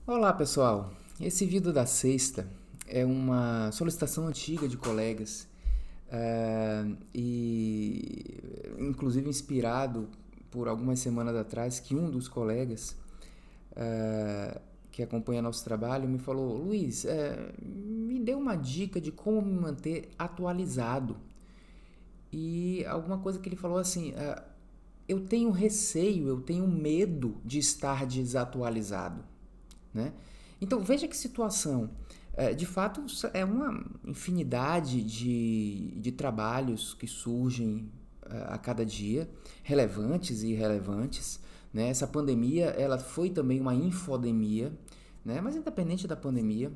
Olá pessoal, esse vídeo da sexta é uma solicitação antiga de colegas e inclusive inspirado por algumas semanas atrás que um dos colegas que acompanha nosso trabalho me falou: Luiz, me dê uma dica de como me manter atualizado. E alguma coisa que ele falou assim: eu tenho receio, eu tenho medo de estar desatualizado, né? Então veja que situação. De fato, é uma infinidade de trabalhos que surgem a cada dia, relevantes e irrelevantes. Né? Essa pandemia ela foi também uma infodemia, né? Mas independente da pandemia,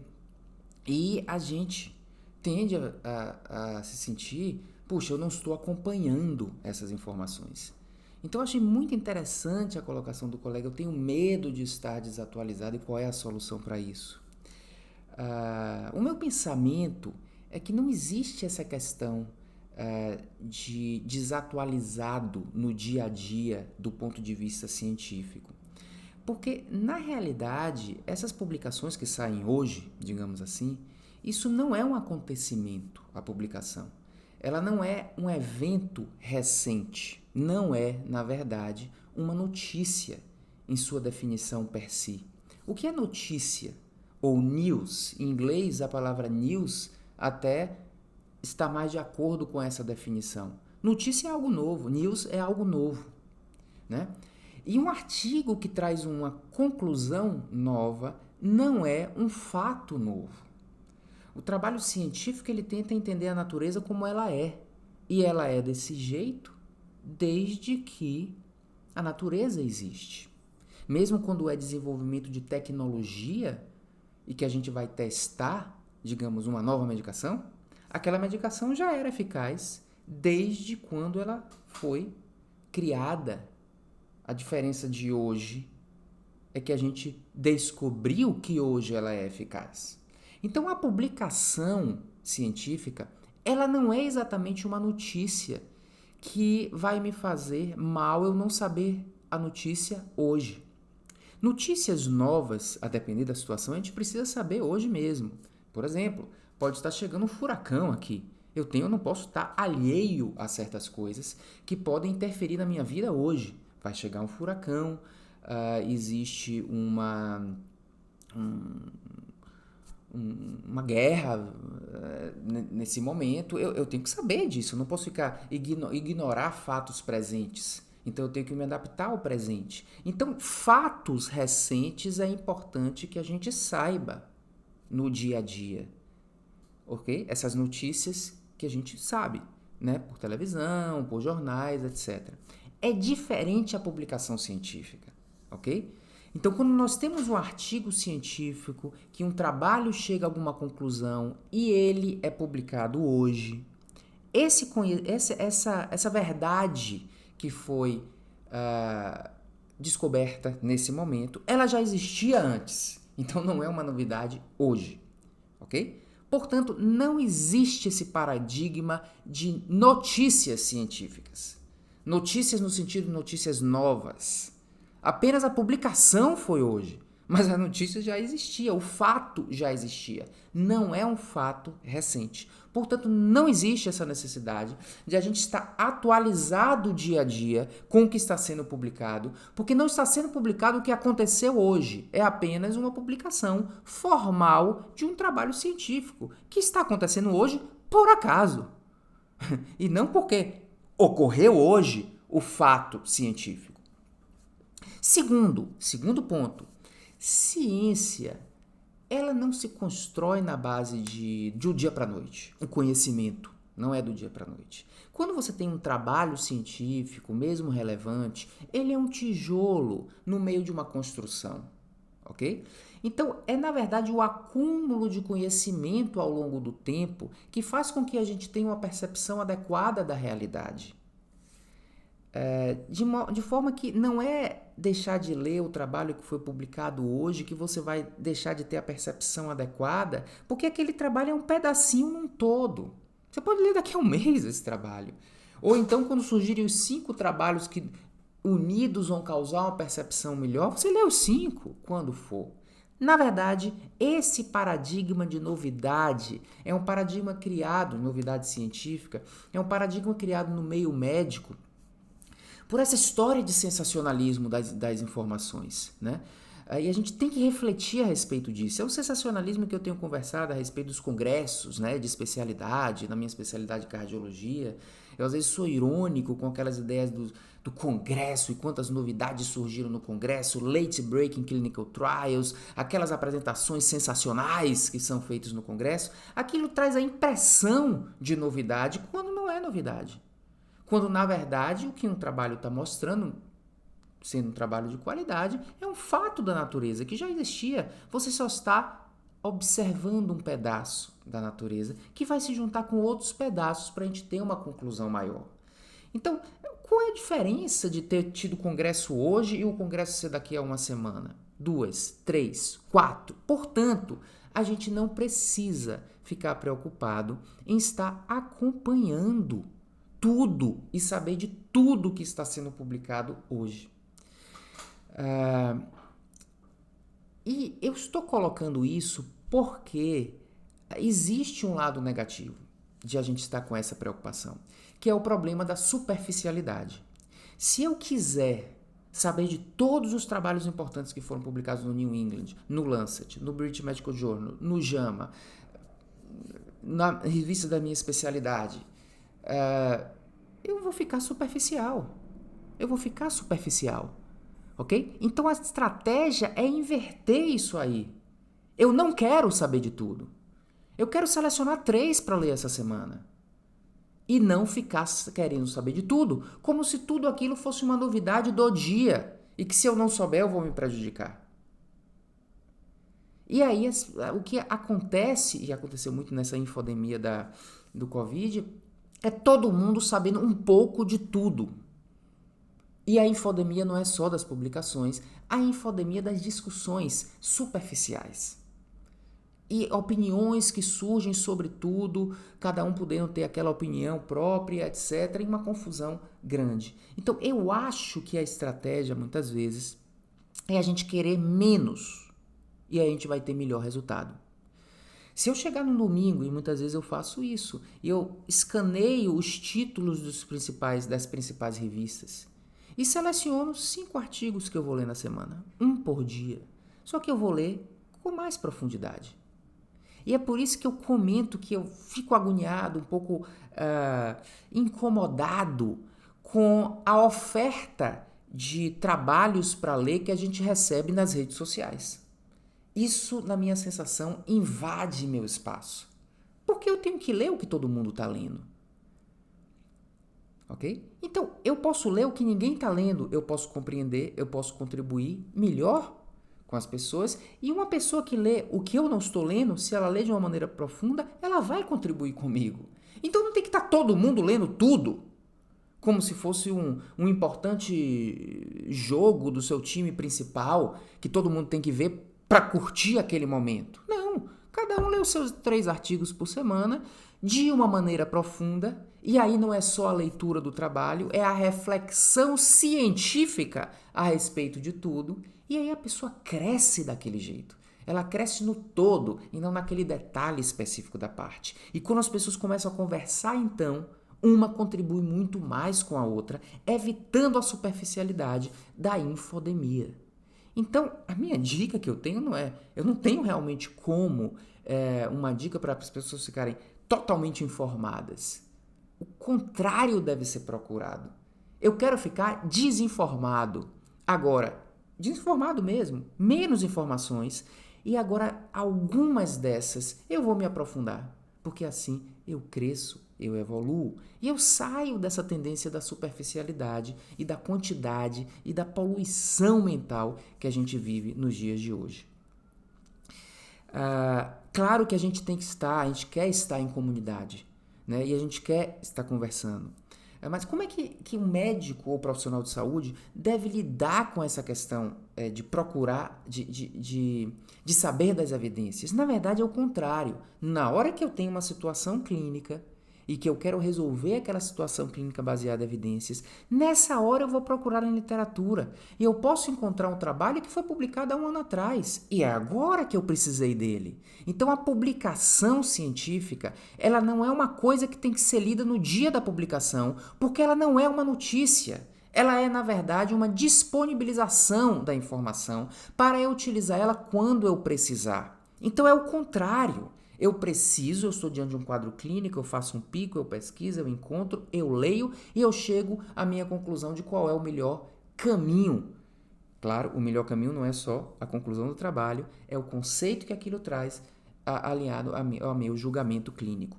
e a gente tende a se sentir, puxa, eu não estou acompanhando essas informações. Então eu achei muito interessante a colocação do colega, eu tenho medo de estar desatualizado e qual é a solução para isso. O meu pensamento é que não existe essa questão de desatualizado no dia a dia do ponto de vista científico. Porque, na realidade, essas publicações que saem hoje, digamos assim, isso não é um acontecimento, a publicação. Ela não é um evento recente. Não é, na verdade, uma notícia em sua definição per si. O que é notícia? Ou news? Em inglês, a palavra news até está mais de acordo com essa definição. Notícia é algo novo, news é algo novo, né? E um artigo que traz uma conclusão nova não é um fato novo. O trabalho científico ele tenta entender a natureza como ela é. E ela é desse jeito desde que a natureza existe. Mesmo quando é desenvolvimento de tecnologia e que a gente vai testar, digamos, uma nova medicação, aquela medicação já era eficaz desde quando ela foi criada. A diferença de hoje é que a gente descobriu que hoje ela é eficaz. Então a publicação científica, ela não é exatamente uma notícia que vai me fazer mal eu não saber a notícia hoje. Notícias novas, a depender da situação, a gente precisa saber hoje mesmo. Por exemplo, pode estar chegando um furacão aqui. Eu não posso estar alheio a certas coisas que podem interferir na minha vida hoje. Vai chegar um furacão, existe uma guerra nesse momento, eu tenho que saber disso, eu não posso ignorar fatos presentes. Então eu tenho que me adaptar ao presente. Então, fatos recentes é importante que a gente saiba no dia a dia, ok? Essas notícias que a gente sabe, né? Por televisão, por jornais, etc. É diferente a publicação científica, ok? Então, quando nós temos um artigo científico, que um trabalho chega a alguma conclusão e ele é publicado hoje, essa verdade que foi descoberta nesse momento, ela já existia antes. Então, não é uma novidade hoje, ok? Portanto, não existe esse paradigma de notícias científicas. Notícias no sentido de notícias novas. Apenas a publicação foi hoje, mas a notícia já existia, o fato já existia. Não é um fato recente. Portanto, não existe essa necessidade de a gente estar atualizado dia a dia com o que está sendo publicado, porque não está sendo publicado o que aconteceu hoje. É apenas uma publicação formal de um trabalho científico que está acontecendo hoje por acaso. E não porque ocorreu hoje o fato científico. Segundo ponto, ciência, ela não se constrói na base de um dia para a noite. O conhecimento não é do dia para a noite. Quando você tem um trabalho científico, mesmo relevante, ele é um tijolo no meio de uma construção, ok? Então, é na verdade o acúmulo de conhecimento ao longo do tempo que faz com que a gente tenha uma percepção adequada da realidade. De forma que não é deixar de ler o trabalho que foi publicado hoje que você vai deixar de ter a percepção adequada, porque aquele trabalho é um pedacinho num todo. Você pode ler daqui a um mês esse trabalho. Ou então, quando surgirem os 5 trabalhos que unidos vão causar uma percepção melhor, você lê os 5 quando for. Na verdade, esse paradigma de novidade é um paradigma criado, novidade científica, é um paradigma criado no meio médico por essa história de sensacionalismo das informações, né? E a gente tem que refletir a respeito disso. É o sensacionalismo que eu tenho conversado a respeito dos congressos, né, de especialidade, na minha especialidade de cardiologia. Eu às vezes sou irônico com aquelas ideias do congresso e quantas novidades surgiram no congresso, late breaking clinical trials, aquelas apresentações sensacionais que são feitas no congresso. Aquilo traz a impressão de novidade quando não é novidade. Quando, na verdade, o que um trabalho está mostrando, sendo um trabalho de qualidade, é um fato da natureza que já existia. Você só está observando um pedaço da natureza que vai se juntar com outros pedaços para a gente ter uma conclusão maior. Então, qual é a diferença de ter tido congresso hoje e o congresso ser daqui a uma semana? 2, 3, 4. Portanto, a gente não precisa ficar preocupado em estar acompanhando tudo e saber de tudo que está sendo publicado hoje. E eu estou colocando isso porque existe um lado negativo de a gente estar com essa preocupação, que é o problema da superficialidade. Se eu quiser saber de todos os trabalhos importantes que foram publicados no New England, no Lancet, no British Medical Journal, no JAMA, na revista da minha especialidade, eu vou ficar superficial. Ok? Então a estratégia é inverter isso aí. Eu não quero saber de tudo. Eu quero selecionar 3 para ler essa semana. E não ficar querendo saber de tudo, como se tudo aquilo fosse uma novidade do dia. E que se eu não souber, eu vou me prejudicar. E aí, o que acontece, e aconteceu muito nessa infodemia do Covid, é todo mundo sabendo um pouco de tudo. E a infodemia não é só das publicações, a infodemia das discussões superficiais. E opiniões que surgem sobre tudo, cada um podendo ter aquela opinião própria, etc., em uma confusão grande. Então, eu acho que a estratégia, muitas vezes, é a gente querer menos e aí a gente vai ter melhor resultado. Se eu chegar no domingo, e muitas vezes eu faço isso, e eu escaneio os títulos das principais revistas e seleciono 5 artigos que eu vou ler na semana, um por dia. Só que eu vou ler com mais profundidade. E é por isso que eu comento que eu fico agoniado, um pouco incomodado com a oferta de trabalhos para ler que a gente recebe nas redes sociais. Isso, na minha sensação, invade meu espaço. Porque eu tenho que ler o que todo mundo está lendo. Ok? Então, eu posso ler o que ninguém está lendo, eu posso compreender, eu posso contribuir melhor com as pessoas. E uma pessoa que lê o que eu não estou lendo, se ela lê de uma maneira profunda, ela vai contribuir comigo. Então, não tem que estar todo mundo lendo tudo, como se fosse um importante jogo do seu time principal, que todo mundo tem que ver para curtir aquele momento. Não, cada um lê os seus 3 artigos por semana de uma maneira profunda, e aí não é só a leitura do trabalho, é a reflexão científica a respeito de tudo, e aí a pessoa cresce daquele jeito. Ela cresce no todo e não naquele detalhe específico da parte. E quando as pessoas começam a conversar, então, uma contribui muito mais com a outra, evitando a superficialidade da infodemia. Então, a minha dica que eu tenho eu não tenho realmente como uma dica para as pessoas ficarem totalmente informadas. O contrário deve ser procurado. Eu quero ficar desinformado. Agora, desinformado mesmo, menos informações. E agora, algumas dessas eu vou me aprofundar, porque assim eu cresço, eu evoluo e eu saio dessa tendência da superficialidade e da quantidade e da poluição mental que a gente vive nos dias de hoje. Claro que a gente quer estar em comunidade, né? E a gente quer estar conversando. Mas como é que um médico ou profissional de saúde deve lidar com essa questão de procurar, de saber das evidências? Na verdade, é o contrário. Na hora que eu tenho uma situação clínica, e que eu quero resolver aquela situação clínica baseada em evidências, nessa hora eu vou procurar em literatura. E eu posso encontrar um trabalho que foi publicado há um ano atrás. E é agora que eu precisei dele. Então a publicação científica, ela não é uma coisa que tem que ser lida no dia da publicação, porque ela não é uma notícia. Ela é, na verdade, uma disponibilização da informação para eu utilizar ela quando eu precisar. Então é o contrário. Eu estou diante de um quadro clínico, eu faço um pico, eu pesquiso, eu encontro, eu leio e eu chego à minha conclusão de qual é o melhor caminho. Claro, o melhor caminho não é só a conclusão do trabalho, é o conceito que aquilo traz alinhado ao meu julgamento clínico.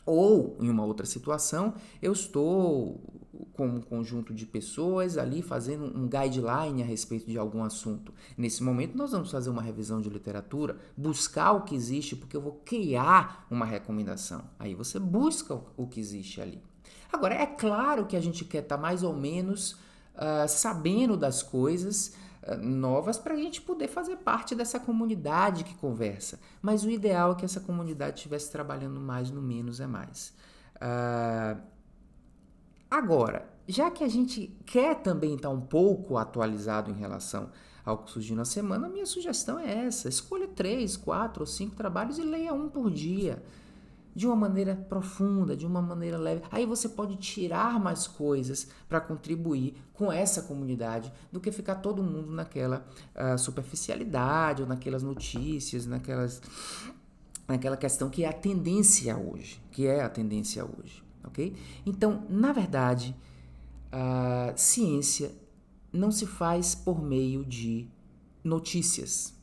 Ou, em uma outra situação, eu estou com um conjunto de pessoas ali fazendo um guideline a respeito de algum assunto. Nesse momento, nós vamos fazer uma revisão de literatura, buscar o que existe, porque eu vou criar uma recomendação. Aí você busca o que existe ali. Agora, é claro que a gente quer estar mais ou menos sabendo das coisas novas para a gente poder fazer parte dessa comunidade que conversa. Mas o ideal é que essa comunidade estivesse trabalhando mais no menos é mais. Agora, já que a gente quer também estar um pouco atualizado em relação ao que surgiu na semana, a minha sugestão é essa. Escolha 3, 4 ou 5 trabalhos e leia um por dia. De uma maneira profunda, de uma maneira leve. Aí você pode tirar mais coisas para contribuir com essa comunidade do que ficar todo mundo naquela superficialidade ou naquelas notícias, naquela questão que é a tendência hoje, ok? Então, na verdade, a ciência não se faz por meio de notícias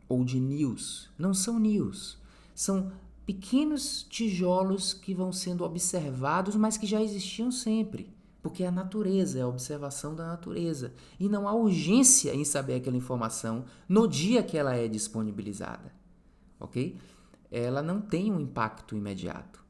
ou de news. Não são news, são pequenos tijolos que vão sendo observados, mas que já existiam sempre, porque é a natureza, é a observação da natureza. E não há urgência em saber aquela informação no dia que ela é disponibilizada, ok? Ela não tem um impacto imediato.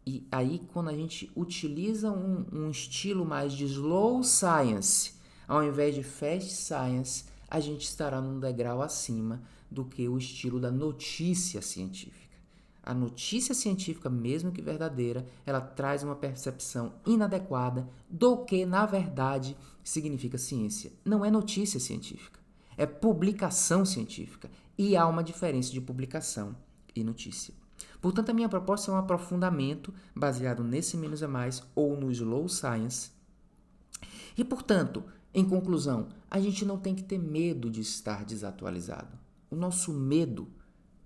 E aí, quando a gente utiliza um estilo mais de slow science, ao invés de fast science, a gente estará num degrau acima do que o estilo da notícia científica. A notícia científica, mesmo que verdadeira, ela traz uma percepção inadequada do que, na verdade, significa ciência. Não é notícia científica, é publicação científica. E há uma diferença de publicação e notícia. Portanto, a minha proposta é um aprofundamento baseado nesse menos é mais ou no slow science. E, portanto, em conclusão, a gente não tem que ter medo de estar desatualizado. O nosso medo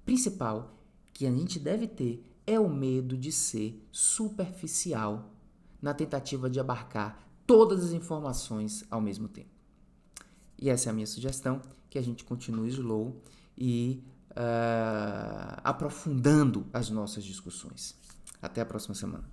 principal que a gente deve ter é o medo de ser superficial na tentativa de abarcar todas as informações ao mesmo tempo. E essa é a minha sugestão, que a gente continue slow e aprofundando as nossas discussões. Até a próxima semana.